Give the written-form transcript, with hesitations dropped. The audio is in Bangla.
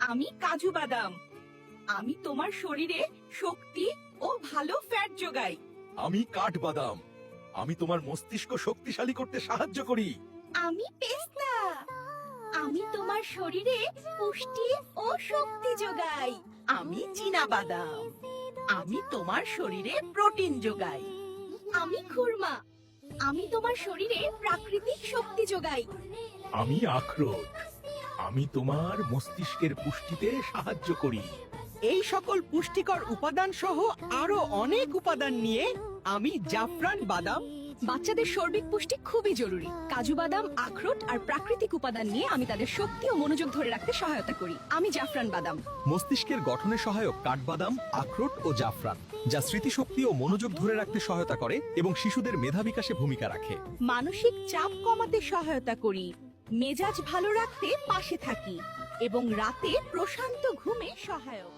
আমি কাজু বাদাম। আমি তোমার শরীরে শক্তি ও ভালো ফ্যাট যোগাই। আমি কাঠবাদাম। আমি তোমার মস্তিষ্ক শক্তিশালী করতে সাহায্য করি। আমি পেস্তা। আমি তোমার শরীরে পুষ্টি ও শক্তি যোগাই। আমি চীনাবাদাম। আমি তোমার শরীরে প্রোটিন যোগাই। আমি খুরমা। আমি তোমার শরীরে প্রাকৃতিক শক্তি যোগাই। আমি আখরোট। আমি তোমার মস্তিষ্কের পুষ্টিতে সাহায্য করি। এই সকল পুষ্টিকর উপাদান সহ আরো অনেক উপাদান নিয়ে আমি জাফরান বাদাম। বাচ্চাদের সার্বিক পুষ্টি খুবই জরুরি। কাজু বাদাম, আখরোট আর প্রাকৃতিক উপাদান নিয়ে আমি তাদের শক্তি ও মনোযোগ ধরে রাখতে সহায়তা করি। আমি জাফরান বাদাম। মস্তিষ্কের গঠনে সহায়ক কাঠবাদাম, আখরোট ও জাফরান, যা স্মৃতিশক্তি ও মনোযোগ ধরে রাখতে সহায়তা করে এবং শিশুদের মেধা বিকাশে ভূমিকা রাখে। মানসিক চাপ কমাতে সহায়তা করি, মেজাজ ভালো রাখতে পাশে থাকি এবং রাতে প্রশান্ত ঘুমে সহায়ক।